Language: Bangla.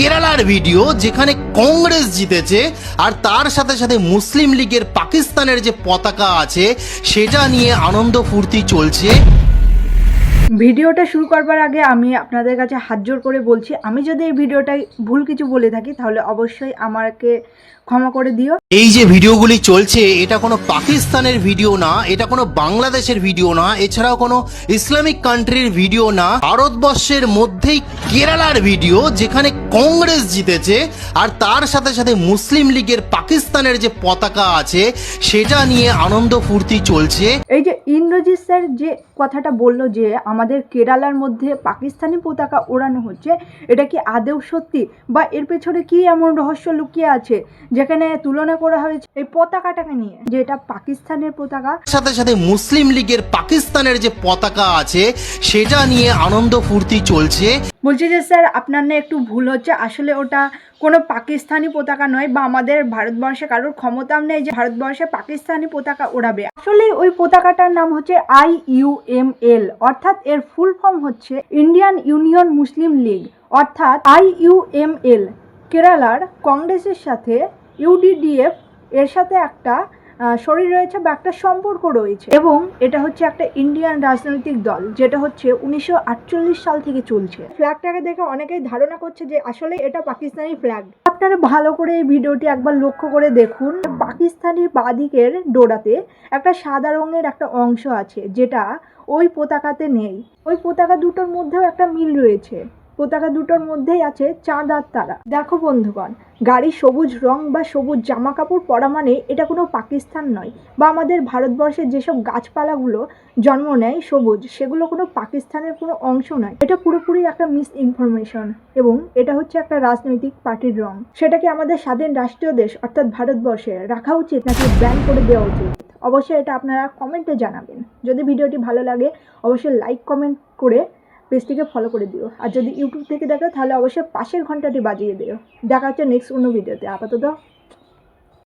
কেরালার ভিডিও যেখানে কংগ্রেস জিতেছে আর তার সাথে সাথে মুসলিম লীগের পাকিস্তানের যে পতাকা আছে সেটা নিয়ে আনন্দ ফুর্তি চলছে। ভিডিওটা শুরু করবার আগে আমি আপনাদের কাছে হাত জোর করে বলছি, আমি যদি এই ভিডিওটায় ভুল কিছু বলে থাকি তাহলে অবশ্যই আমাকে ক্ষমা করে দিও। এই যে ভিডিওগুলি চলছে এটা কোনো পাকিস্তানের ভিডিও না, এটা কোনো বাংলাদেশের ভিডিও না, এছাড়াও কোনো ইসলামিক কান্ট্রির ভিডিও না, ভারতবর্ষের মধ্যেই কেরালার ভিডিও যেখানে কংগ্রেস জিতেছে আর তার সাথে সাথে মুসলিম লীগের পাকিস্তানের যে পতাকা আছে সেটা নিয়ে আনন্দ ফুর্তি চলছে। এই যে ইন্দ্রজিৎ স্যার যে কথাটা বললো যে আমাদের কেরালার মধ্যে পাকিস্তানি পতাকা ওড়ানো হচ্ছে, এটা কি আদৌ সত্যি বা এর পেছনে কি এমন রহস্য লুকিয়ে আছে যেখানে তুলনা করা হয়েছে এই পতাকাটাকে নিয়ে যে এটা পাকিস্তানের পতাকা, সাথে সাথে মুসলিম লীগের পাকিস্তানের যে পতাকা আছে সেটা নিয়ে আনন্দ ফুর্তি চলছে। বলছি যে স্যার আপনার না একটু ভুল হচ্ছে, আসলে ওটা কোনো পাকিস্তানি পতাকা নয় বা আমাদের ভারতবর্ষে কারোর ক্ষমতাও নেই যে ভারতবর্ষে পাকিস্তানি পতাকা ওড়াবে। আসলে ওই পতাকাটার নাম হচ্ছে IUML, অর্থাৎ এর ফুল ফর্ম হচ্ছে ইন্ডিয়ান ইউনিয়ন মুসলিম লীগ, অর্থাৎ IUML কেরালার কংগ্রেসের সাথে UDDF এর সাথে একটা শরীর রয়েছে বা একটা সম্পর্ক রয়েছে, এবং এটা হচ্ছে একটা ইন্ডিয়ান রাজনৈতিক দল যেটা হচ্ছে 1948 সাল থেকে চলছে। ফ্ল্যাগটাকে দেখে অনেকেই ধারণা করছে যে আসলে এটা পাকিস্তানি ফ্ল্যাগ। আপনারা ভালো করে এই ভিডিওটি একবার লক্ষ্য করে দেখুন, পাকিস্তানি বাদিকের ডোরাতে একটা সাদা রঙের একটা অংশ আছে যেটা ওই পতাকাতে নেই। ওই পতাকা দুটোর মধ্যেও একটা মিল রয়েছে, পতাকা দুটোর মধ্যেই আছে চাঁদ আর তারা। দেখো বন্ধুগণ, গাড়ি সবুজ রং বা সবুজ জামা কাপড় পরা মানে এটা কোনো পাকিস্তান নয়, বা আমাদের ভারতবর্ষের যেসব গাছপালাগুলো জন্ম নেয় সবুজ, সেগুলো কোনো পাকিস্তানের কোনো অংশ নয়। এটা পুরোপুরি একটা মিস ইনফরমেশন, এবং এটা হচ্ছে একটা রাজনৈতিক পার্টির রং। সেটাকে আমাদের স্বাধীন রাষ্ট্রীয় দেশ অর্থাৎ ভারতবর্ষে রাখা উচিত নাকি ব্যান করে দেওয়া উচিত? অবশ্যই এটা আপনারা কমেন্টে জানাবেন। যদি ভিডিওটি ভালো লাগে অবশ্যই লাইক কমেন্ট করে পেজটিকে ফলো করে দিও, আর যদি ইউটিউব থেকে দেখো তাহলে অবশ্যই পাশের ঘন্টাটি বাজিয়ে দিও। দেখা হচ্ছে নেক্সট অন্য ভিডিওতে। আপাতত